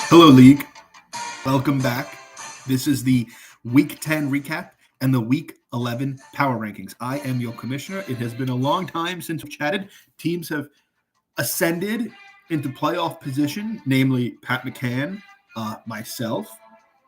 Hello, League. Welcome back. This is the Week 10 recap and the Week 11 power rankings. I am your commissioner. It has been a long time since we chatted. Teams have ascended into playoff position, namely Pat McCann, myself,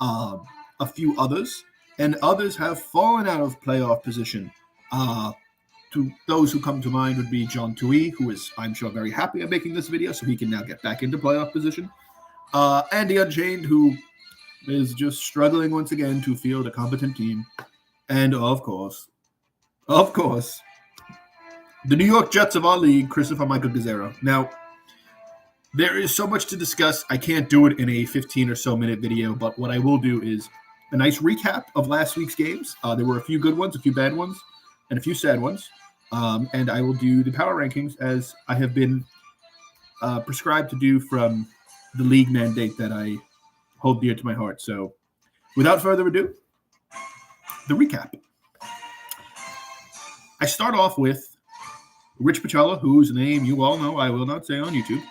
a few others, and others have fallen out of playoff position. To those who come to mind would be John Tui, who is, I'm sure, very happy at making this video, so he can now get back into playoff position. Andy Unchained, who is just struggling once again to field a competent team. And of course, the New York Jets of our league, Christopher Michael Gazzero. Now, there is so much to discuss. I can't do it in a 15 or so minute video, but what I will do is a nice recap of last week's games. There were a few good ones, a few bad ones, and a few sad ones. And I will do the power rankings as I have been prescribed to do from the league mandate that I hold dear to my heart. So without further ado, the recap. I start off with Rich Pacella, whose name you all know I will not say on YouTube,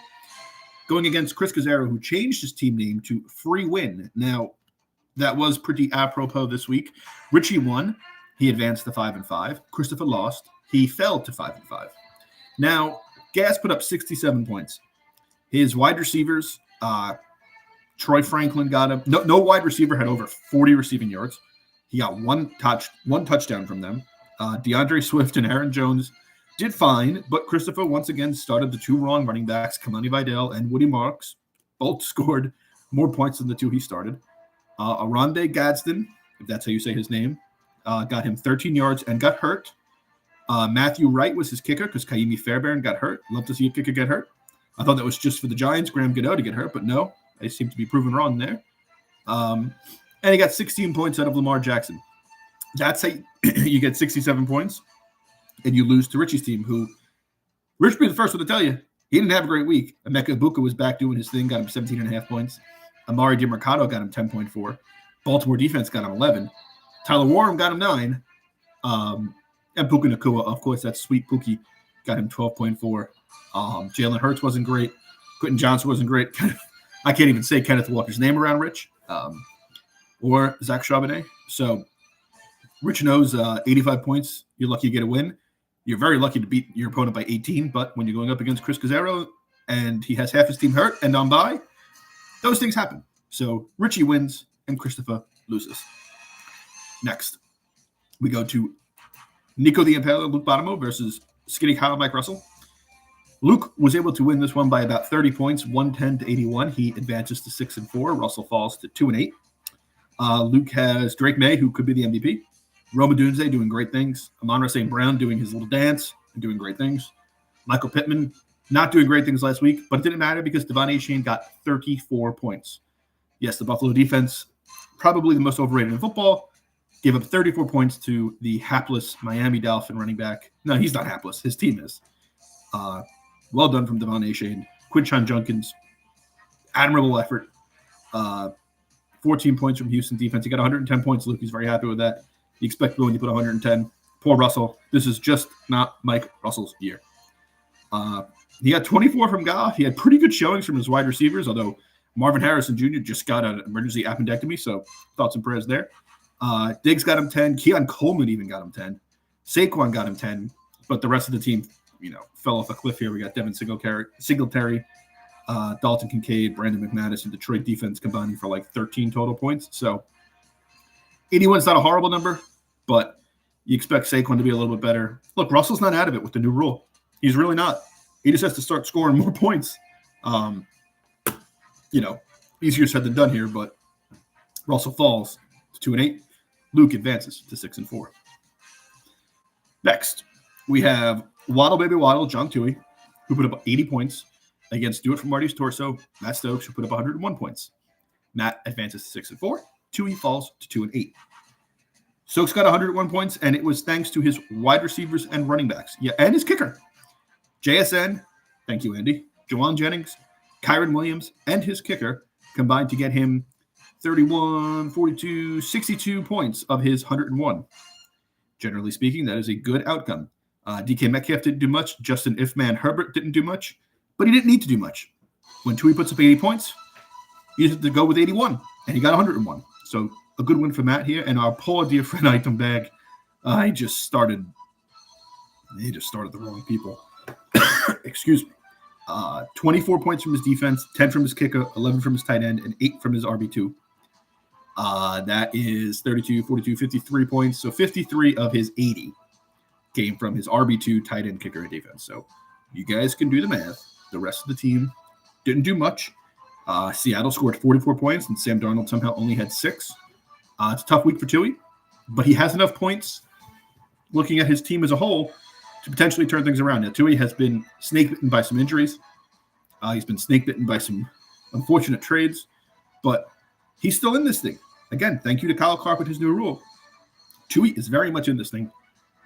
going against Chris Gazzero, who changed his team name to Free Win. Now, that was pretty apropos this week. Richie won. He advanced to 5-5. Christopher lost. He fell to 5-5. Now, Gas put up 67 points. His wide receivers, Troy Franklin got him. No wide receiver had over 40 receiving yards. He got one touchdown from them. DeAndre Swift and Aaron Jones did fine, but Christopher once again started the two wrong running backs, Kamani Vidal and Woody Marks. Both scored more points than the two he started. Aronde Gadsden, if that's how you say his name, got him 13 yards and got hurt. Matthew Wright was his kicker because Kaimi Fairbairn got hurt. Love to see a kicker get hurt. I thought that was just for the Giants, Graham Gado, to get hurt, but no. They seem to be proven wrong there. And he got 16 points out of Lamar Jackson. That's how you get 67 points and you lose to Richie's team, who Rich will be the first one to tell you he didn't have a great week. Emeka Ibuka was back doing his thing, got him 17.5 points. Amari DiMercado got him 10.4. Baltimore defense got him 11. Tyler Warren got him 9. And Puka Nacua, of course, that sweet Pookie, got him 12.4. Jalen Hurts wasn't great. Quentin Johnson wasn't great. I can't even say Kenneth Walker's name around Rich or Zach Charbonnet. So Rich knows 85 points. You're lucky you get a win. You're very lucky to beat your opponent by 18. But when you're going up against Chris Gazzero and he has half his team hurt and on bye, those things happen. So Richie wins and Christopher loses. Next, we go to Nico the Impaler, Luke Botomo versus Skinny Kyle, Mike Russell. Luke was able to win this one by about 30 points, 110-81. He advances to 6-4. Russell falls to 2-8. Luke has Drake May, who could be the MVP. Roma Dunze doing great things. Amon-Ra St. Brown doing his little dance and doing great things. Michael Pittman not doing great things last week, but it didn't matter because Devon Achane got 34 points. Yes, the Buffalo defense, probably the most overrated in football, gave up 34 points to the hapless Miami Dolphin running back. No, he's not hapless. His team is. Well done from Devon Achane. Quinshon Judkins, admirable effort. 14 points from Houston defense. He got 110 points, Luke. He's very happy with that. You expect when you put 110. Poor Russell. This is just not Mike Russell's year. He got 24 from Goff. He had pretty good showings from his wide receivers, although Marvin Harrison Jr. just got an emergency appendectomy, so thoughts and prayers there. Diggs got him 10. Keon Coleman even got him 10. Saquon got him 10, but the rest of the team, fell off a cliff here. We got Devin Singletary, Dalton Kincaid, Brandon McManus, and Detroit defense combining for like 13 total points. So 81's not a horrible number, but you expect Saquon to be a little bit better. Look, Russell's not out of it with the new rule. He's really not. He just has to start scoring more points. Easier said than done here, but Russell falls to 2-8. Luke advances to 6-4. Next, we have Waddle Baby Waddle, John Tui, who put up 80 points against Do It for Marty's Torso, Matt Stokes, who put up 101 points. Matt advances to 6-4. Tui falls to 2-8. Stokes got 101 points, and it was thanks to his wide receivers and running backs. Yeah, and his kicker. JSN, thank you, Andy, Jawan Jennings, Kyron Williams, and his kicker combined to get him 31, 42, 62 points of his 101. Generally speaking, that is a good outcome. DK Metcalf didn't do much. Justin Ifman Herbert didn't do much, but he didn't need to do much. When Tui puts up 80 points, He had to go with 81, and he got 101. So a good win for Matt here. And our poor dear friend Item Bag, he just started the wrong people. Excuse me. 24 points from his defense, 10 from his kicker, 11 from his tight end, and 8 from his RB2. That is 32, 42, 53 points. So 53 of his 80 came from his RB2, tight end, kicker, and defense. So you guys can do the math. The rest of the team didn't do much. Seattle scored 44 points, and Sam Darnold somehow only had 6. It's a tough week for Tui, but he has enough points looking at his team as a whole to potentially turn things around. Now, Tui has been snake-bitten by some injuries. He's been snake-bitten by some unfortunate trades, but he's still in this thing. Again, thank you to Kyle Clark with his new rule. Tui is very much in this thing.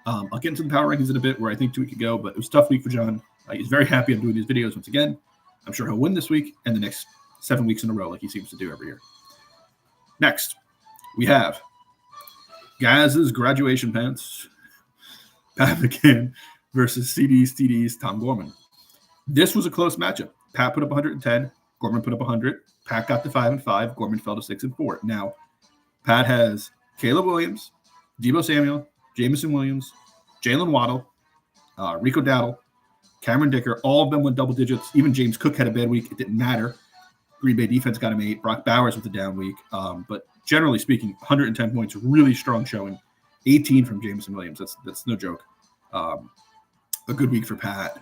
I'll get into the power rankings in a bit where I think Tui could go, but it was a tough week for John. He's very happy I'm doing these videos once again. I'm sure he'll win this week and the next 7 weeks in a row like he seems to do every year. Next, we have Gaz's graduation pants, Pat McCann versus TD's Tom Gorman. This was a close matchup. Pat put up 110. Gorman put up 100. Pat got to 5-5. Gorman fell to 6-4. Now, Pat has Caleb Williams, Deebo Samuel, Jameson Williams, Jalen Waddle, Rico Dowdle, Cameron Dicker. All of them went double digits. Even James Cook had a bad week. It didn't matter. Green Bay defense got him 8. Brock Bowers with a down week. But generally speaking, 110 points, really strong showing. 18 from Jameson Williams. That's no joke. A good week for Pat.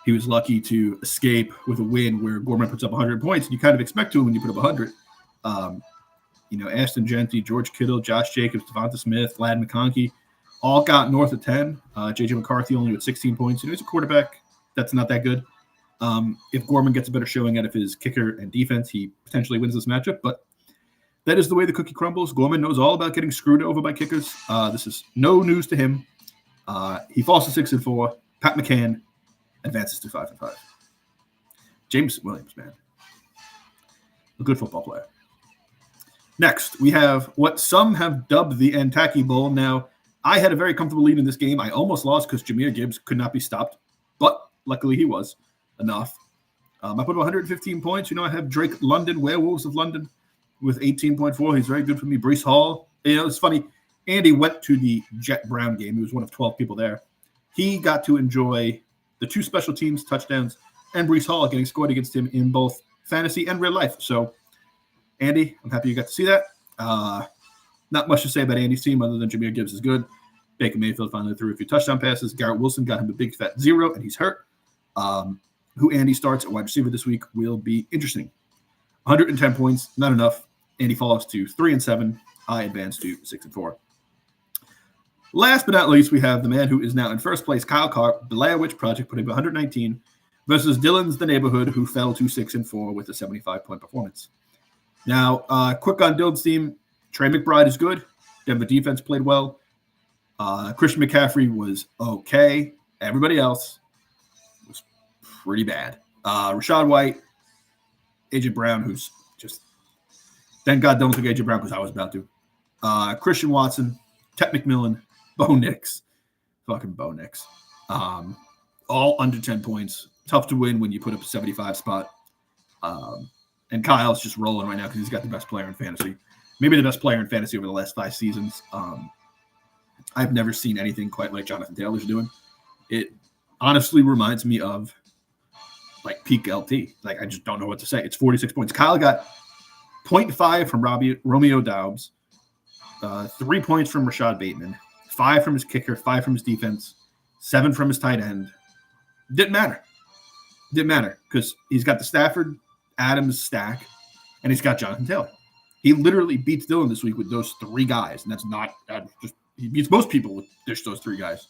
He was lucky to escape with a win where Gorman puts up 100 points, and you kind of expect to when you put up 100. Ashton Genty, George Kittle, Josh Jacobs, Devonta Smith, Lad McConkey, all got north of 10. J.J. McCarthy only with 16 points. He's a quarterback that's not that good. If Gorman gets a better showing out of his kicker and defense, he potentially wins this matchup. But that is the way the cookie crumbles. Gorman knows all about getting screwed over by kickers. This is no news to him. He falls to 6-4. Pat McCann advances to 5-5. James Williams, man. A good football player. Next, we have what some have dubbed the Antaki Bowl. Now, I had a very comfortable lead in this game. I almost lost because Jahmyr Gibbs could not be stopped, but luckily he was enough. I put up 115 points. I have Drake London, Werewolves of London, with 18.4. He's very good for me. Breece Hall. It's funny. Andy went to the Jet Brown game. He was one of 12 people there. He got to enjoy the 2 special teams touchdowns and Breece Hall getting scored against him in both fantasy and real life. So, Andy, I'm happy you got to see that. Not much to say about Andy's team other than Jahmyr Gibbs is good. Baker Mayfield finally threw a few touchdown passes. Garrett Wilson got him a big fat 0, and he's hurt. Who Andy starts at wide receiver this week will be interesting. 110 points, not enough. Andy falls to 3-7. I advance to 6-4. Last but not least, we have the man who is now in first place, Kyle Clark, Blair Witch Project, putting up 119, versus Dylan's The Neighborhood, who fell to 6-4 with a 75-point performance. Now, quick on Dylan's team, Trey McBride is good. Denver defense played well. Christian McCaffrey was okay. Everybody else was pretty bad. Rachaad White, A.J. Brown, who's just – thank God don't took A.J. Brown because I was about to. Christian Watson, Ted McMillan, Bo Nix. Fucking Bo Nix. All under 10 points. Tough to win when you put up a 75 spot. And Kyle's just rolling right now because he's got the best player in fantasy. Maybe the best player in fantasy over the last 5 seasons. I've never seen anything quite like Jonathan Taylor's doing. It honestly reminds me of like peak LT. Like, I just don't know what to say. It's 46 points. Kyle got 0.5 from Romeo Doubs, 3 points from Rashad Bateman, 5 from his kicker, 5 from his defense, 7 from his tight end. Didn't matter because he's got the Stafford Adams stack and he's got Jonathan Taylor. He literally beats Dylan this week with those 3 guys, and that's not just he beats most people with just those 3 guys.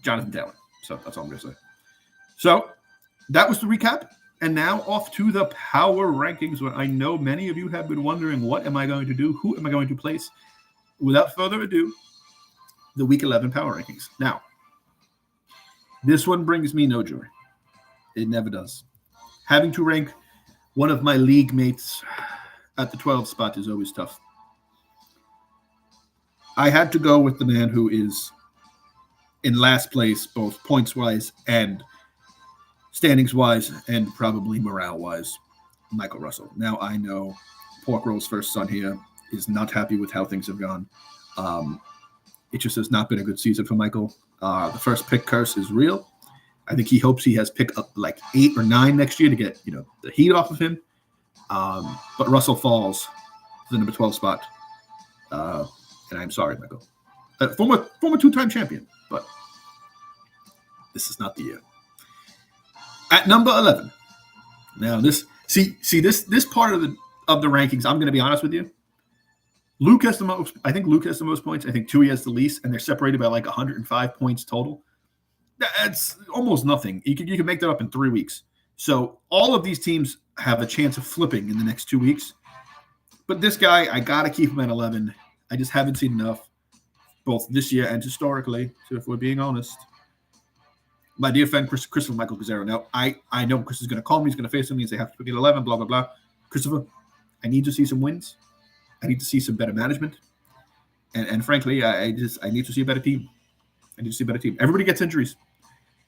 Jonathan Taylor. So that's all I'm going to say. So that was the recap. And now off to the power rankings, where I know many of you have been wondering, what am I going to do? Who am I going to place? Without further ado, the Week 11 power rankings. Now, this one brings me no joy. It never does. Having to rank one of my league mates at the 12th spot is always tough. I had to go with the man who is in last place, both points-wise and standings-wise and probably morale-wise, Michael Russell. Now, I know Pork Roll's first son here is not happy with how things have gone. It just has not been a good season for Michael. The first pick curse is real. I think he hopes he has pick up like 8 or 9 next year to get the heat off of him. But Russell falls to the number 12 spot. And I'm sorry, Michael. Former 2-time champion, but this is not the year. At number 11. Now this part of the rankings, I'm going to be honest with you. Luke has the most. I think Luke has the most points. I think Tui has the least, and they're separated by like 105 points total. That's almost nothing. You can make that up in 3 weeks. So all of these teams have a chance of flipping in the next 2 weeks. But this guy, I got to keep him at 11. I just haven't seen enough, both this year and historically, so if we're being honest. My dear friend, Christopher Michael Gazzaro. Now, I know Chris is going to call me. He's going to face me and say, I have to get 11, blah, blah, blah. Christopher, I need to see some wins. I need to see some better management. And frankly, I need to see a better team. I need to see a better team. Everybody gets injuries.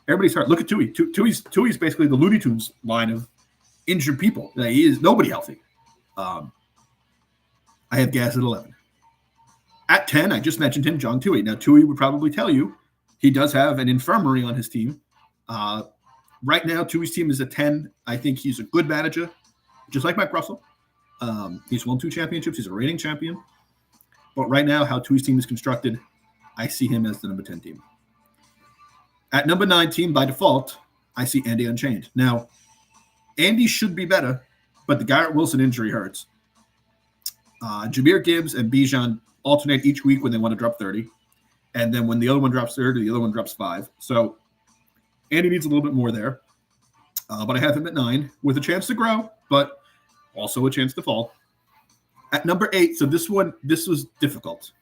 Everybody's hurt. Look at Tui. Tui's basically the Looney Tunes line of injured people. He is nobody healthy. I have Gas at 11. At 10, I just mentioned him, John Tui. Now, Tui would probably tell you he does have an infirmary on his team. Right now, Tui's team is at 10. I think he's a good manager, just like Mike Russell. He's won 2 championships. He's a reigning champion. But right now, how Tui's team is constructed, I see him as the number 10 team. At number 9 team, by default, I see Andy Unchained. Now, Andy should be better, but the Garrett Wilson injury hurts. Jahmyr Gibbs and Bijan alternate each week when they want to drop 30. And then when the other one drops 30, the other one drops 5. So Andy needs a little bit more there. But I have him at 9 with a chance to grow, but also a chance to fall. At number 8, so this was difficult.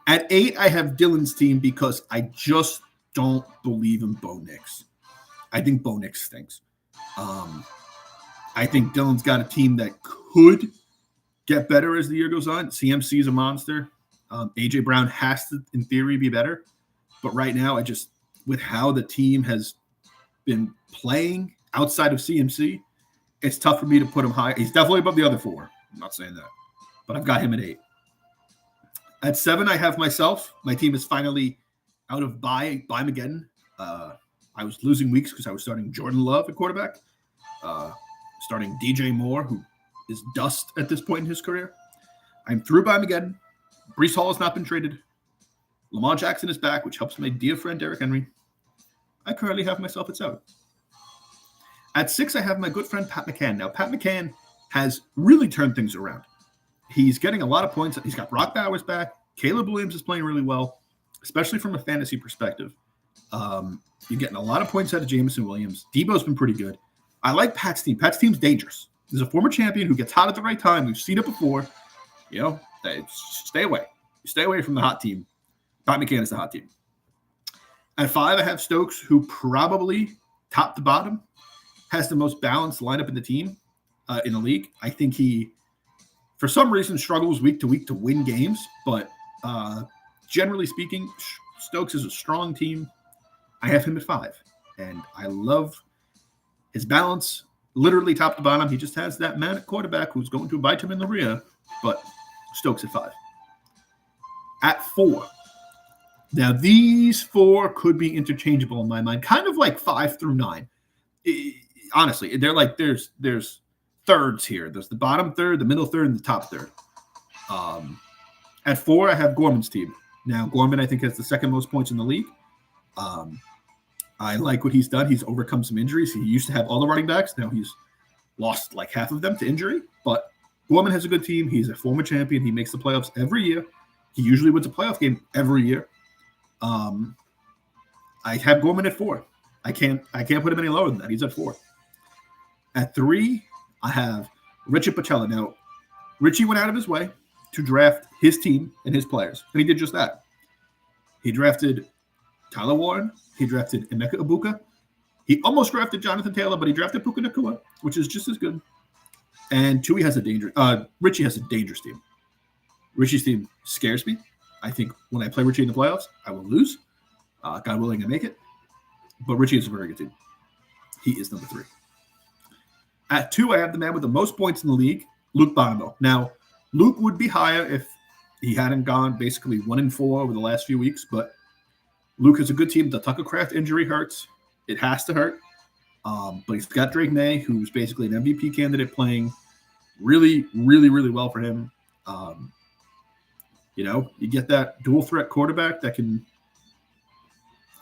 At 8, I have Dylan's team because I just don't believe in Bo Nix. I think Bo Nix stinks. I think Dylan's got a team that could get better as the year goes on. CMC is a monster. AJ Brown has to, in theory, be better. But right now, with how the team has been playing outside of CMC, it's tough for me to put him high. He's definitely above the other 4. I'm not saying that. But I've got him at 8. At 7, I have myself. My team is finally out of Mageddon. I was losing weeks because I was starting Jordan Love at quarterback, starting DJ Moore, who is dust at this point in his career. I'm through Mageddon. Breece Hall has not been traded. Lamar Jackson is back, which helps my dear friend Derrick Henry. I currently have myself at 7. At 6, I have my good friend Pat McCann. Now, Pat McCann has really turned things around. He's getting a lot of points. He's got Brock Bowers back. Caleb Williams is playing really well, especially from a fantasy perspective. You're getting a lot of points out of Jameson Williams. Debo's been pretty good. I like Pat's team. Pat's team's dangerous. He's a former champion who gets hot at the right time. We've seen it before. Stay away. Stay away from the hot team. Pat McCann is the hot team. At 5, I have Stokes, who probably, top to bottom, has the most balanced lineup in the team, in the league. I think he, for some reason, struggles week to week to win games. But generally speaking, Stokes is a strong team. I have him at 5. And I love his balance, literally top to bottom. He just has that man at quarterback who's going to bite him in the rear. But Stokes at 5. At 4. Now, these 4 could be interchangeable in my mind, kind of like 5 through 9. Honestly, they're like there's thirds here. There's the bottom third, the middle third, and the top third. At 4, I have Gorman's team. Now, Gorman, I think, has the second most points in the league. I like what he's done. He's overcome some injuries. He used to have all the running backs. Now he's lost like half of them to injury. But Gorman has a good team. He's a former champion. He makes the playoffs every year. He usually wins a playoff game every year. I have Gorman at 4. I can't put him any lower than that. He's at 4. At 3, I have Richard Pacella. Now, Richie went out of his way to draft his team and his players, and he did just that. He drafted Tyler Warren. He drafted Emeka Ibuka. He almost drafted Jonathan Taylor, but he drafted Puka Nacua, which is just as good. And Richie has a dangerous team. Richie's team scares me. I think when I play Richie in the playoffs, I will lose. God willing, I make it. But Richie is a very good team. he is number 3. At 2, I have the man with the most points in the league, Luke Bonneville. Now, Luke would be higher if he hadn't gone basically 1-4 over the last few weeks, but Luke is a good team. The Tucker Kraft injury hurts. It has to hurt. But he's got Drake May, who's basically an MVP candidate, playing really, really, really well for him. You get that dual threat quarterback that can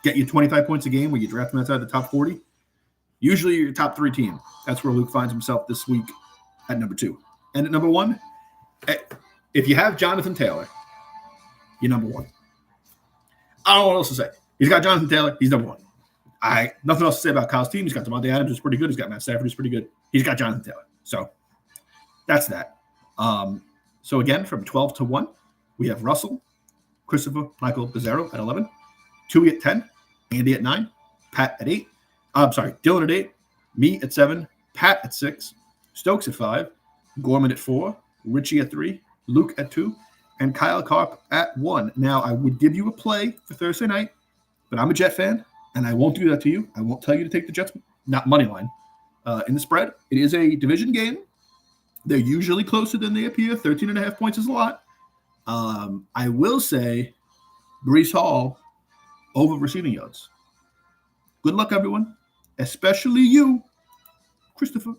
get you 25 points a game when you draft him outside the top 40. Usually your top 3 team. That's where Luke finds himself this week at number 2. And at number 1, if you have Jonathan Taylor, you're number 1. I don't know what else to say. He's got Jonathan Taylor. He's number 1. Nothing else to say about Kyle's team. He's got Devontae Adams, who's pretty good. He's got Matt Stafford, who's pretty good. He's got Jonathan Taylor. So that's that. So again, from 12 to 1, we have Russell, Christopher, Michael, Bizzaro at 11, Tui at 10, Andy at 9, Pat at 8. Dylan at 8, me at 7, Pat at 6, Stokes at 5, Gorman at 4, Richie at 3, Luke at 2, and Kyle Karp at 1. Now, I would give you a play for Thursday night, but I'm a Jet fan, and I won't do that to you. I won't tell you to take the Jets, not money line, in the spread. It is a division game. They're usually closer than they appear. 13.5 points is a lot. I will say Breece Hall over receiving yards. Good luck, everyone, especially you, Christopher.